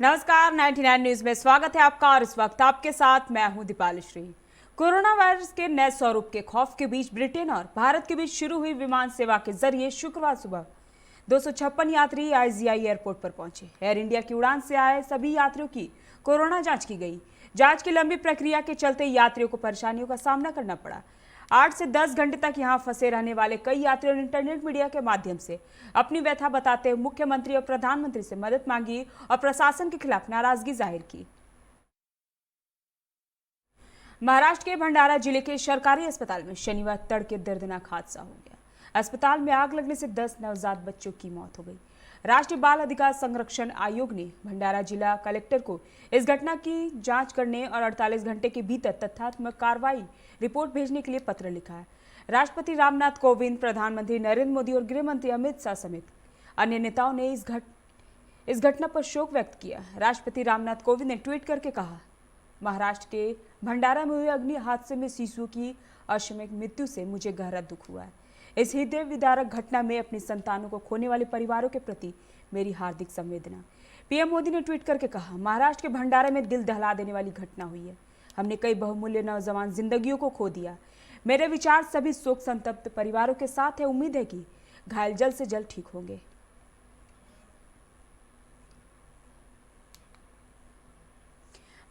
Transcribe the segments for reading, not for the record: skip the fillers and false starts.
नमस्कार, 99 न्यूज में स्वागत है आपका और इस वक्त आपके साथ मैं हूं दीपाली श्री। कोरोना वायरस के नए स्वरूप के खौफ के बीच ब्रिटेन और भारत के बीच शुरू हुई विमान सेवा के जरिए शुक्रवार सुबह 256 यात्री आईजीआई एयरपोर्ट पर पहुंचे। एयर इंडिया की उड़ान से आए सभी यात्रियों की कोरोना जांच की गई। जांच की लंबी प्रक्रिया के चलते यात्रियों को परेशानियों का सामना करना पड़ा। 8 से 10 घंटे तक यहां फंसे रहने वाले कई यात्रियों ने इंटरनेट मीडिया के माध्यम से अपनी व्यथा बताते हुए मुख्यमंत्री और प्रधानमंत्री से मदद मांगी और प्रशासन के खिलाफ नाराजगी जाहिर की। महाराष्ट्र के भंडारा जिले के सरकारी अस्पताल में शनिवार तड़के दर्दनाक हादसा हो गया। अस्पताल में आग लगने से 10 नवजात बच्चों की मौत हो गई। राष्ट्रीय बाल अधिकार संरक्षण आयोग ने भंडारा जिला कलेक्टर को इस घटना की जांच करने और 48 घंटे के भीतर तथ्यात्मक कार्रवाई रिपोर्ट भेजने के लिए पत्र लिखा है। राष्ट्रपति रामनाथ कोविंद, प्रधानमंत्री नरेंद्र मोदी और गृह मंत्री अमित शाह समेत अन्य नेताओं ने इस घटना पर शोक व्यक्त किया। राष्ट्रपति रामनाथ कोविंद ने ट्वीट करके कहा, महाराष्ट्र के भंडारा में हुए अग्नि हादसे में शिशुओं की असामयिक मृत्यु से मुझे गहरा दुख हुआ है। इस हृदय विदारक घटना में अपनी संतानों को खोने वाले परिवारों के प्रति मेरी हार्दिक संवेदना। पीएम मोदी ने ट्वीट करके कहा, महाराष्ट्र के भंडारा में दिल दहला देने वाली घटना हुई है। हमने कई बहुमूल्य नौजवान जिंदगियों को खो दिया। मेरे विचार सभी शोक संतप्त परिवारों के साथ है। उम्मीद है कि घायल जल्द से जल्द ठीक होंगे।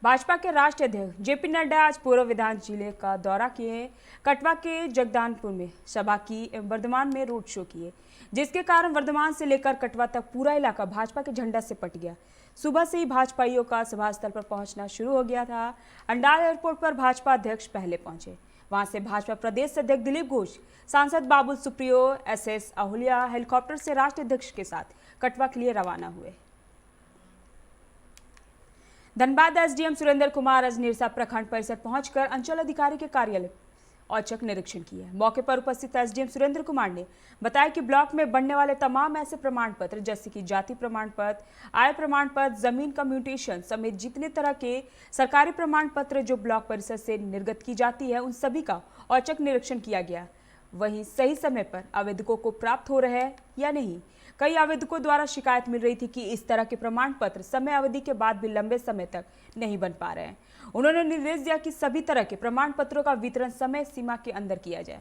भाजपा के राष्ट्रीय अध्यक्ष जेपी नड्डा आज पूर्व विधान जिले का दौरा किए। कटवा के जगदानपुर में सभा की एवं वर्धमान में रोड शो किए, जिसके कारण वर्धमान से लेकर कटवा तक पूरा इलाका भाजपा के झंडा से पट गया। सुबह से ही भाजपाइयों का सभा स्थल पर पहुंचना शुरू हो गया था। अंडाल एयरपोर्ट पर भाजपा अध्यक्ष पहले पहुंचे। वहां से भाजपा प्रदेश अध्यक्ष दिलीप घोष, सांसद बाबुल सुप्रियो, एसएस अहुलिया हेलीकॉप्टर से राष्ट्रीय अध्यक्ष के साथ कटवा के लिए रवाना हुए। धनबाद एसडीएम सुरेंद्र कुमार आज निरसा प्रखंड परिसर पहुंचकर अंचल अधिकारी के कार्यालय औचक निरीक्षण किया। मौके पर उपस्थित एसडीएम सुरेंद्र कुमार ने बताया कि ब्लॉक में बनने वाले तमाम ऐसे प्रमाण पत्र जैसे कि जाति प्रमाण पत्र, आय प्रमाण पत्र, जमीन का म्यूटेशन समेत जितने तरह के सरकारी प्रमाण पत्र जो ब्लॉक परिसर से निर्गत की जाती है, उन सभी का औचक निरीक्षण किया गया। वहीं सही समय पर आवेदकों को प्राप्त हो रहे हैं या नहीं। कई आवेदकों द्वारा शिकायत मिल रही थी कि इस तरह के प्रमाण पत्र समय अवधि के बाद भी लंबे समय तक नहीं बन पा रहे हैं। उन्होंने निर्देश दिया कि सभी तरह के प्रमाण पत्रों का वितरण समय सीमा के अंदर किया जाए।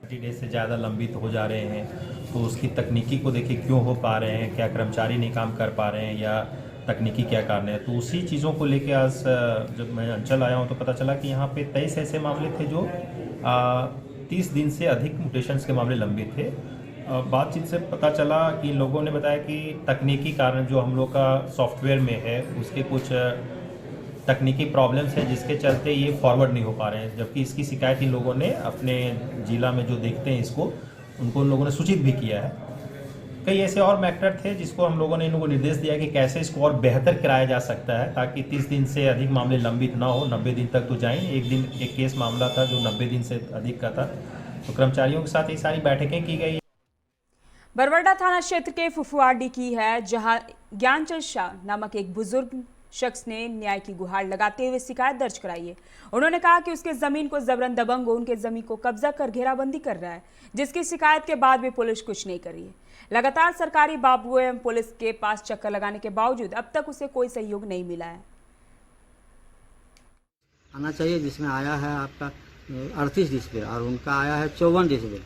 30 डेज से ज़्यादा लंबित हो जा रहे हैं, तो उसकी तकनीकी को देखिए क्यों हो पा रहे हैं, क्या कर्मचारी नहीं काम कर पा रहे हैं या तकनीकी क्या कारण है। तो उसी चीज़ों को लेके आज जब मैं अंचल आया हूँ तो पता चला कि यहाँ पे 23 ऐसे मामले थे जो 30 दिन से अधिक म्यूटेशंस के मामले लंबित थे। बातचीत से पता चला कि लोगों ने बताया कि तकनीकी कारण जो हम लोग का सॉफ्टवेयर में है उसके कुछ तकनीकी प्रॉब्लम्स हैं जिसके चलते ये फॉरवर्ड नहीं हो पा रहे हैं, जबकि इसकी शिकायत इन लोगों ने अपने जिला में जो देखते हैं इसको उनको उन लोगों ने सूचित भी किया है। कई ऐसे और मैटर थे जिसको हम लोगों ने इन लोगों को निर्देश दिया कि कैसे इसको और बेहतर कराया जा सकता है ताकि 30 दिन से अधिक मामले लंबित ना हो, 90 दिन तक तो जाएं। एक दिन एक केस मामला था जो 90 दिन से अधिक का था। तो कर्मचारियों के साथ ये सारी बैठकें की गई। बरवाडा थाना क्षेत्र के फुफुआडी की है, जहां ज्ञानचंद शाह नामक एक बुजुर्ग शख्स ने न्याय की गुहार लगाते हुए शिकायत दर्ज कराई है। उन्होंने कहा कि उसके जमीन को जबरन दबंगों उनके जमीन को कब्जा कर घेराबंदी कर रहा है, जिसकी शिकायत के बाद भी पुलिस कुछ नहीं कर रही है। लगातार सरकारी बाबुओं एवं पुलिस के पास चक्कर लगाने के बावजूद अब तक उसे कोई सहयोग नहीं मिला है। आना चाहिए जिसमें आया है आपका 38 डिस्प्ले और उनका आया है 54 डिस्प्ले,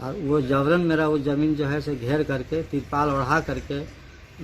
और वो जबरन मेरा वो ज़मीन जो है से घेर करके तिरपाल ओढ़ा करके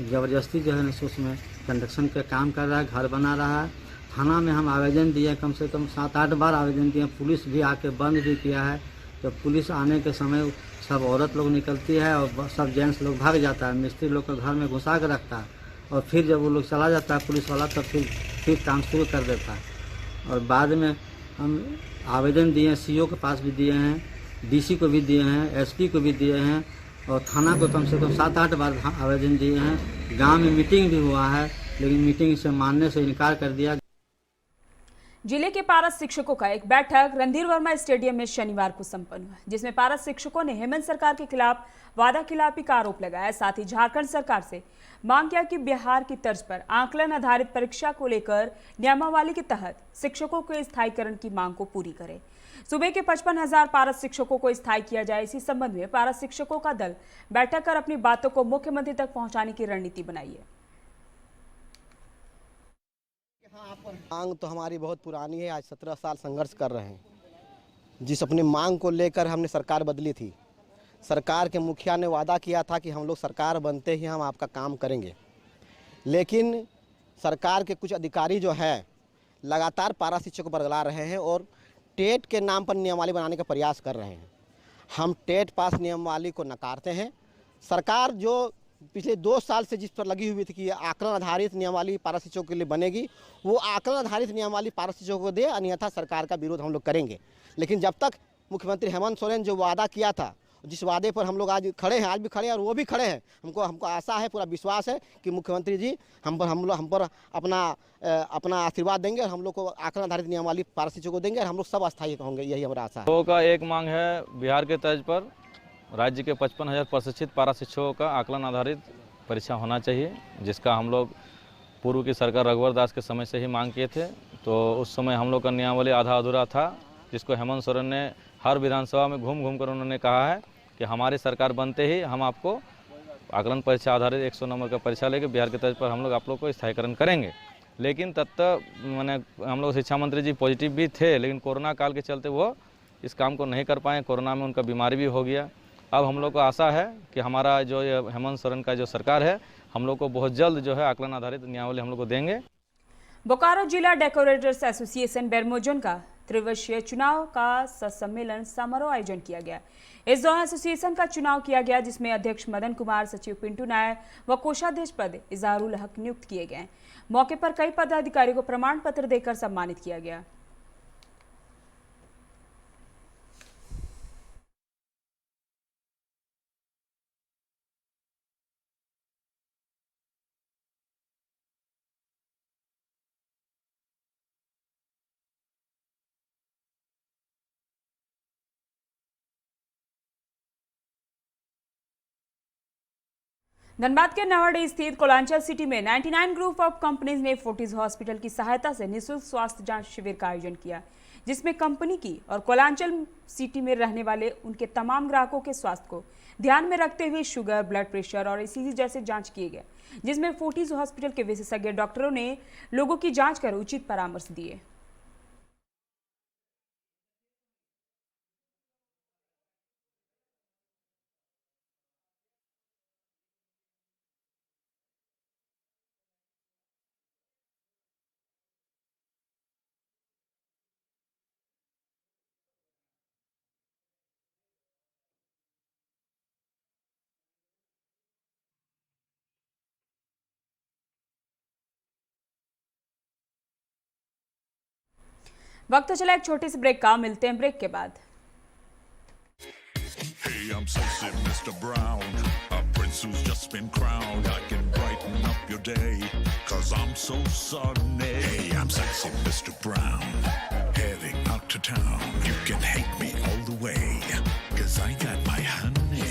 ज़बरदस्ती जो है ना उसमें कंस्ट्रक्शन का काम कर रहा है, घर बना रहा है। थाना में हम आवेदन दिए, कम से कम 7-8 बार आवेदन दिए, पुलिस भी आके बंद भी किया है। जब पुलिस आने के समय सब औरत लोग निकलती है और सब जेंट्स लोग भाग जाता है, मिस्त्री लोग को घर में घुसा के रखता है और फिर जब वो लोग चला जाता है पुलिस वाला तब फिर काम शुरू कर देता है। और बाद में हम आवेदन दिए, सीओ के पास भी दिए हैं, डीसी को भी दिए हैं, एसपी को भी दिए हैं और थाना को कम से कम 7-8 बार आवेदन दिए हैं। गांव में मीटिंग भी हुआ है लेकिन मीटिंग से मानने से इनकार कर दिया। जिले के पारस शिक्षकों का एक बैठक रणधीर वर्मा स्टेडियम में शनिवार को संपन्न हुआ, जिसमें पारस शिक्षकों ने हेमंत सरकार के खिलाफ वादाखिलाफी का आरोप लगाया। साथ ही झारखंड सरकार से मांग किया कि बिहार की तर्ज पर आकलन आधारित परीक्षा को लेकर नियमावली के तहत शिक्षकों के स्थायीकरण की मांग को पूरी करे। सूबे के 55,000 पारस शिक्षकों को स्थायी किया जाए। इसी संबंध में पारस शिक्षकों का दल बैठक कर अपनी बातों को मुख्यमंत्री तक पहुंचाने की रणनीति बनाई है। मांग तो हमारी बहुत पुरानी है। आज 17 साल संघर्ष कर रहे हैं। जिस अपनी मांग को लेकर हमने सरकार बदली थी, सरकार के मुखिया ने वादा किया था कि हम लोग सरकार बनते ही हम आपका काम करेंगे, लेकिन सरकार के कुछ अधिकारी जो है लगातार पारा शिक्षकों को बरगला रहे हैं और टेट के नाम पर नियमावली बनाने का प्रयास कर रहे हैं। हम टेट पास नियमावली को नकारते हैं। सरकार जो पिछले 2 साल से जिस पर लगी हुई थी कि आकलन आधारित नियमावली पारा शिक्षकों के लिए बनेगी, वो आकलन आधारित नियमावली पारा शिक्षकों को दे, अन्यथा सरकार का विरोध हम लोग करेंगे। लेकिन जब तक मुख्यमंत्री हेमंत सोरेन जो वादा किया था, जिस वादे पर हम लोग आज खड़े हैं, आज भी खड़े हैं और वो भी खड़े हैं, हमको आशा है, पूरा विश्वास है कि मुख्यमंत्री जी हम पर अपना आशीर्वाद देंगे और हम लोग को आकलन आधारित नियमावली पारा शिक्षकों को देंगे और हम लोग सब अस्थायी होंगे, यही हमारा आशा है। लोगों का एक मांग है, बिहार के तर्ज पर राज्य के 55,000 प्रशिक्षित पारा शिक्षकों का आकलन आधारित परीक्षा होना चाहिए, जिसका हम लोग पूर्व की सरकार रघुवर दास के समय से ही मांग किए थे। तो उस समय हम लोग का नियमावली आधा अधूरा था, जिसको हेमंत सोरेन ने हर विधानसभा में घूम घूम कर उन्होंने कहा है कि हमारी सरकार बनते ही हम आपको आकलन परीक्षा आधारित 100 नंबर का परीक्षा लेके बिहार के तर्ज पर हम लोग आप लोग को स्थायीकरण करेंगे। लेकिन तब तक मैंने हम लोग शिक्षा मंत्री जी पॉजिटिव भी थे, लेकिन कोरोना काल के चलते वो इस काम को नहीं कर पाए। कोरोना में उनका बीमारी भी हो गया। अब हम लोग को आशा है कि हमारा जो हेमंत सोरेन का जो सरकार है, हम लोग को बहुत जल्द जो है आकलन आधारित नियमावली हम लोग को देंगे। बोकारो जिला डेकोरेटर्स एसोसिएशन बेरमोजन का त्रिवर्षीय चुनाव का सम्मेलन समारोह आयोजन किया गया। इस दौरान एसोसिएशन का चुनाव किया गया, जिसमें अध्यक्ष मदन कुमार, सचिव पिंटू नायर व कोषाध्यक्ष पद इजहारुल हक नियुक्त किए गए। मौके पर कई पदाधिकारियों को प्रमाण पत्र देकर सम्मानित किया गया। धनबाद के नवाड़ी स्थित कोलांचल सिटी में 99 ग्रुप ऑफ कंपनीज ने फोर्टिस हॉस्पिटल की सहायता से निःशुल्क स्वास्थ्य जांच शिविर का आयोजन किया, जिसमें कंपनी की और कोलांचल सिटी में रहने वाले उनके तमाम ग्राहकों के स्वास्थ्य को ध्यान में रखते हुए शुगर, ब्लड प्रेशर और ईसीजी जैसे जांच किए गए, जिसमें फोर्टिस हॉस्पिटल के विशेषज्ञ डॉक्टरों ने लोगों की जाँच कर उचित परामर्श दिए। वक्त चला एक छोटे से ब्रेक का, मिलते हैं ब्रेक के बाद। Hey, I'm sexy Mr. Brown, a prince who's just been crowned. I can brighten up your day, 'cause I'm so sunny. Hey, I'm sexy Mr. Brown, heading out to town. You can hate me all the way, 'cause I got my honey.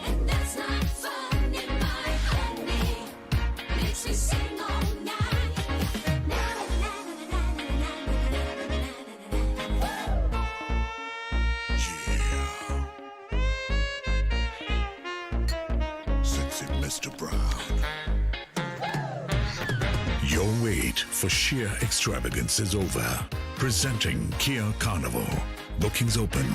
And that's not funny, my honey makes me sing all night. Sexy Mr. Brown. Your wait for sheer extravagance is over. Presenting Kia Carnival. Bookings open.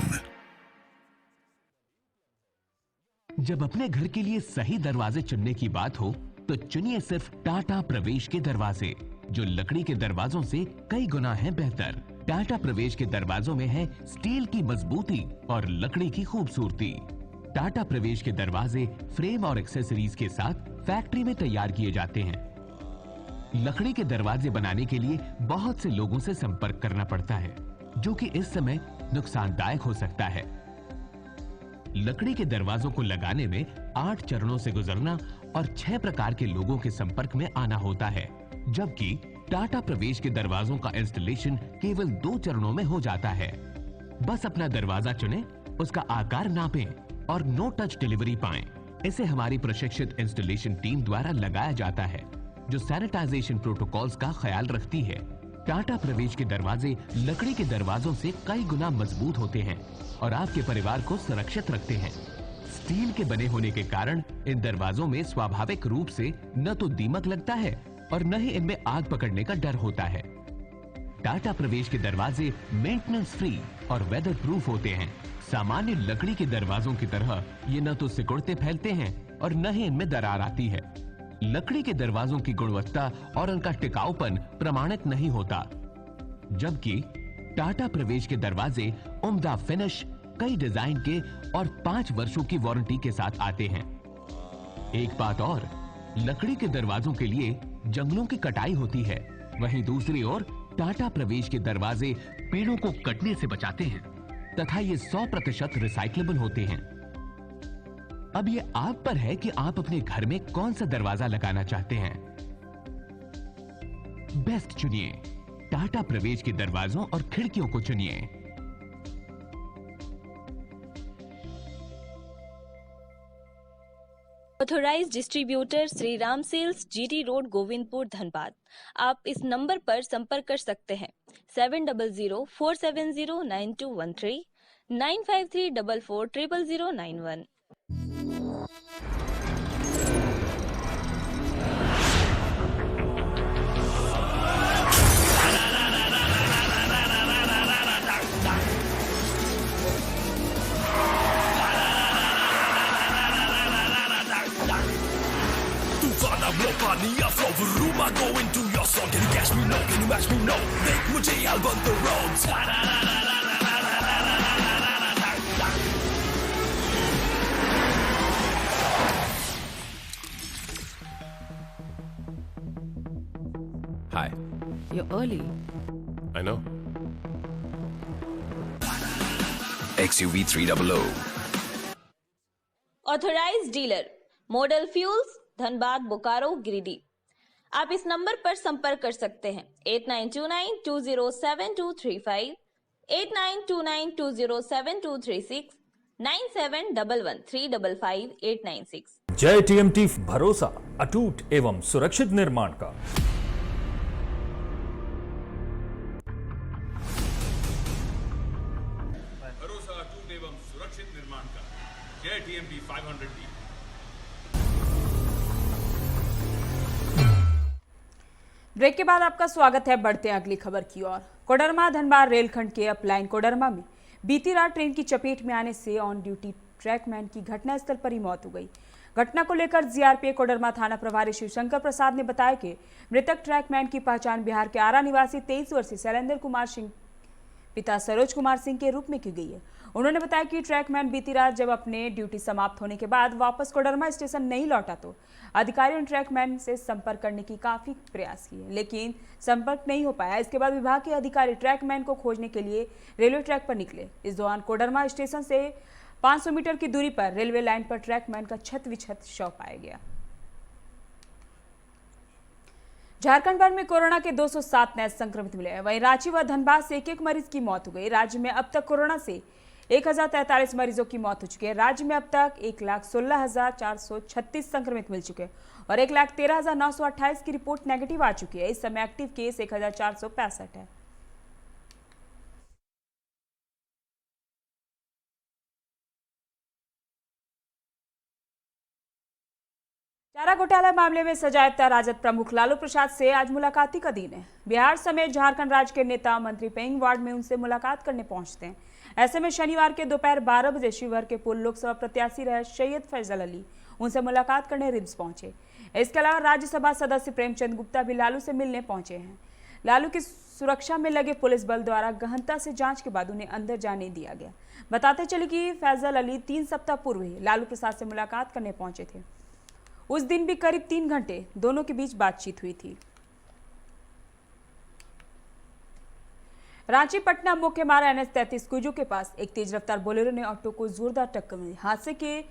जब अपने घर के लिए सही दरवाजे चुनने की बात हो, तो चुनिए सिर्फ टाटा प्रवेश के दरवाजे, जो लकड़ी के दरवाजों से कई गुना है बेहतर। टाटा प्रवेश के दरवाजों में है स्टील की मजबूती और लकड़ी की खूबसूरती। टाटा प्रवेश के दरवाजे फ्रेम और एक्सेसरीज के साथ फैक्ट्री में तैयार किए जाते हैं। लकड़ी के दरवाजे बनाने के लिए बहुत से लोगों से संपर्क करना पड़ता है, जो कि इस समय नुकसानदायक हो सकता है। लकड़ी के दरवाजों को लगाने में 8 चरणों से गुजरना और 6 प्रकार के लोगों के संपर्क में आना होता है, जबकि टाटा प्रवेश के दरवाजों का इंस्टॉलेशन केवल 2 चरणों में हो जाता है। बस अपना दरवाजा चुनें, उसका आकार नापें और नो टच डिलीवरी पाएं। इसे हमारी प्रशिक्षित इंस्टॉलेशन टीम द्वारा लगाया जाता है, जो सैनिटाइजेशन प्रोटोकॉल्स का ख्याल रखती है। टाटा प्रवेश के दरवाजे लकड़ी के दरवाजों से कई गुना मजबूत होते हैं और आपके परिवार को सुरक्षित रखते हैं। स्टील के बने होने के कारण इन दरवाजों में स्वाभाविक रूप से न तो दीमक लगता है और न ही इनमें आग पकड़ने का डर होता है। टाटा प्रवेश के दरवाजे मेंटेनेंस फ्री और वेदर प्रूफ होते हैं। सामान्य लकड़ी के दरवाजों की तरह ये न तो सिकुड़ते फैलते हैं और न ही इनमें दरार आती है। लकड़ी के दरवाजों की गुणवत्ता और उनका टिकाऊपन प्रमाणित नहीं होता, जबकि टाटा प्रवेश के दरवाजे उम्दा फिनिश, कई डिजाइन के और 5 वर्षों की वारंटी के साथ आते हैं। एक बात और, लकड़ी के दरवाजों के लिए जंगलों की कटाई होती है, वहीं दूसरी ओर टाटा प्रवेश के दरवाजे पेड़ों को कटने से बचाते हैं तथा ये 100% रिसाइक्लेबल होते हैं। अब ये आप पर है कि आप अपने घर में कौन सा दरवाजा लगाना चाहते हैं। बेस्ट चुनिए, टाटा प्रवेश के दरवाजों और खिड़कियों को चुनिए। Authorised distributor Shri Ram sales, GT road, Govindpur, Dhanbad. आप इस नंबर पर संपर्क कर सकते हैं 7004709213 9534400091। Go into your song, can you catch me? No, can you match me? No, देख मुझे I'll burn the roads. Hi. You're early. I know. XUV 300. Authorised dealer model fuels, Dhanbad, Bokaro, Giridih. आप इस नंबर पर संपर्क कर सकते हैं 8929207235, 8929207236, 9711355896। जय टीएमटी, भरोसा अटूट एवं सुरक्षित निर्माण का। भरोसा अटूट एवं सुरक्षित निर्माण का। जय टीएमटी 500D। ब्रेक के बाद आपका स्वागत है। बढ़ते हैं अगली खबर की ओर। कोडरमा धनबाद रेलखंड के अपलाइन कोडरमा में बीती रात ट्रेन की चपेट में आने से ऑन ड्यूटी ट्रैकमैन की घटनास्थल पर ही मौत हो गई। घटना को लेकर जीआरपी कोडरमा थाना प्रभारी शिवशंकर प्रसाद ने बताया कि मृतक ट्रैकमैन की पहचान बिहार के आरा निवासी 23 वर्षीय शैलेंद्र कुमार सिंह पिता सरोज कुमार सिंह के रूप में की गई है। उन्होंने बताया कि ट्रैकमैन बीती रात जब अपने ड्यूटी समाप्त होने के बाद वापस कोडरमा स्टेशन नहीं लौटा तो अधिकारियों ने ट्रैकमैन से संपर्क करने की काफी प्रयास किए, लेकिन संपर्क नहीं हो पाया। इसके बाद विभाग के अधिकारी ट्रैकमैन को खोजने के लिए रेलवे ट्रैक पर निकले। इस दौरान कोडरमा स्टेशन से 500 मीटर की दूरी पर रेलवे लाइन पर ट्रैकमैन का छत विछत शव पाया गया। झारखंड भर में कोरोना के 207 नए संक्रमित मिले हैं। वहीं रांची व धनबाद से एक मरीज की मौत हो गई। राज्य में अब तक कोरोना से 1043 मरीजों की मौत हो चुकी है। राज्य में अब तक 1,16,436 संक्रमित मिल चुके हैं और 1,13,928 की रिपोर्ट नेगेटिव आ चुकी है। इस समय एक्टिव केस 1,465 है। चारा घोटाला मामले में सजायाफ्ता राजद प्रमुख लालू प्रसाद से आज मुलाकात का दिन है। बिहार समेत झारखंड राज्य के नेता मंत्री पेइंग वार्ड में उनसे मुलाकात करने पहुंचते हैं। ऐसे में शनिवार के दोपहर 12 बजे शिवहर के पूर्व लोकसभा प्रत्याशी रहे सैयद फैजल अली उनसे मुलाकात करने रिम्स पहुंचे। इसके अलावा राज्यसभा सदस्य प्रेमचंद गुप्ता भी लालू से मिलने पहुंचे हैं। लालू की सुरक्षा में लगे पुलिस बल द्वारा गहनता से जांच के बाद उन्हें अंदर जाने दिया गया। बताते चले कि फैजल अली 3 सप्ताह पूर्व ही लालू प्रसाद से मुलाकात करने पहुंचे थे। उस दिन भी करीब 3 घंटे दोनों के बीच बातचीत हुई थी। रांची पटना मुख्य मार्ग NH-33 कुजू के पास एक तेज रफ्तार बोलेरो ने ऑटो को जोरदार टक्कर दी। हादसे के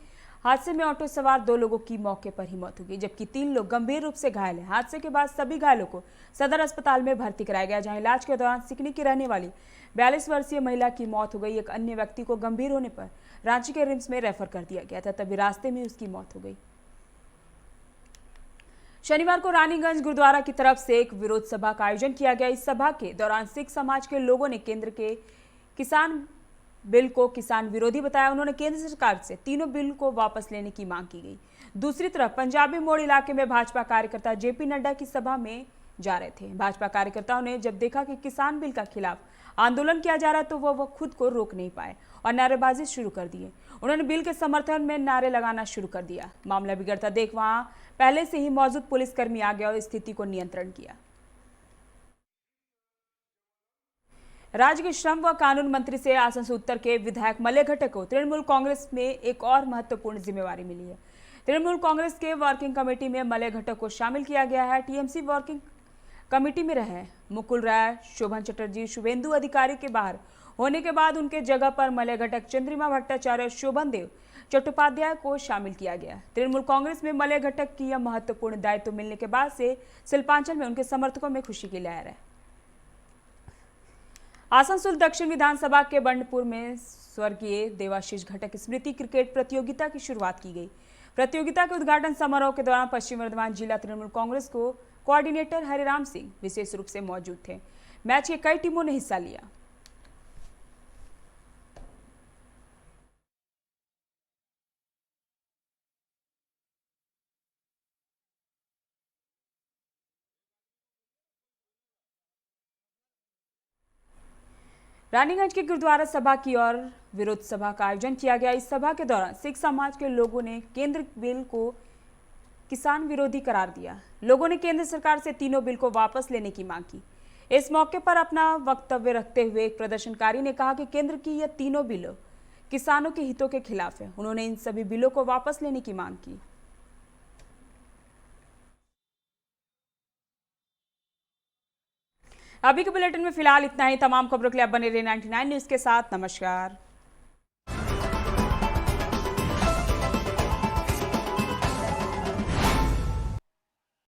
हादसे में ऑटो सवार 2 लोगों की मौके पर ही मौत हो गई, जबकि 3 लोग गंभीर रूप से घायल हैं। हादसे के बाद सभी घायलों को सदर अस्पताल में भर्ती कराया गया, जहां इलाज के दौरान सिकनी की रहने वाली 42 वर्षीय महिला की मौत हो गई। एक अन्य व्यक्ति को गंभीर होने पर रांची के रिम्स में रेफर कर दिया गया था, तभी रास्ते में उसकी मौत हो गई। शनिवार को रानीगंज गुरुद्वारा की तरफ से एक विरोध सभा का आयोजन किया गया। इस सभा के दौरान सिख समाज के लोगों ने केंद्र के किसान बिल को किसान विरोधी बताया। उन्होंने केंद्र सरकार से तीनों बिल को वापस लेने की मांग की गई। दूसरी तरफ पंजाबी मोड़ इलाके में भाजपा कार्यकर्ता जेपी नड्डा की सभा में जा रहे थे। भाजपा कार्यकर्ताओं ने जब देखा कि किसान बिल का खिलाफ आंदोलन किया जा रहा है तो वह खुद को रोक नहीं पाए और नारेबाजी शुरू कर दिए। उन्होंने बिल के समर्थन में नारे लगाना शुरू कर दिया। मामला बिगड़ता देख वहां पहले से ही मौजूद पुलिसकर्मी आ गया और स्थिति को नियंत्रण किया। राज्य के श्रम व कानून मंत्री से आसनसोल उत्तर के विधायक मलय घटक को तृणमूल कांग्रेस में एक और महत्वपूर्ण जिम्मेवारी मिली है। तृणमूल कांग्रेस के वर्किंग कमेटी में मलय घटक को शामिल किया गया है। टीएमसी वर्किंग कमेटी में रहे मुकुल राय, शोभन चटर्जी, शुभेंदु अधिकारी के बाहर होने के बाद उनके जगह पर मलय घटक, चंद्रिमा भट्टाचार्य और शोभन देव चट्टोपाध्याय को शामिल किया गया। तृणमूल कांग्रेस में मलय घटक की यह महत्वपूर्ण दायित्व मिलने के बाद से शिल्पांचल में उनके समर्थकों में खुशी की लहर है। आसनसोल दक्षिण विधानसभा के बंडपुर में स्वर्गीय देवाशीष घटक स्मृति क्रिकेट प्रतियोगिता की शुरुआत की गई। प्रतियोगिता के उद्घाटन समारोह के दौरान पश्चिम वर्धमान जिला तृणमूल कांग्रेस को कोऑर्डिनेटर हरिराम सिंह विशेष रूप से मौजूद थे। मैच के कई टीमों ने हिस्सा लिया। रानीगंज के गुरुद्वारा सभा की ओर विरोध सभा का आयोजन किया गया। इस सभा के दौरान सिख समाज के लोगों ने केंद्र बिल को किसान विरोधी करार दिया। लोगों ने केंद्र सरकार से तीनों बिल को वापस लेने की मांग की। इस मौके पर अपना वक्तव्य रखते हुए एक प्रदर्शनकारी ने कहा कि केंद्र की यह तीनों बिल किसानों के हितों के खिलाफ है। उन्होंने इन सभी बिलों को वापस लेने की मांग की। अभी के बुलेटिन में फिलहाल इतना ही। तमाम खबरों के लिए आप बने रहिए 99 न्यूज के साथ। नमस्कार।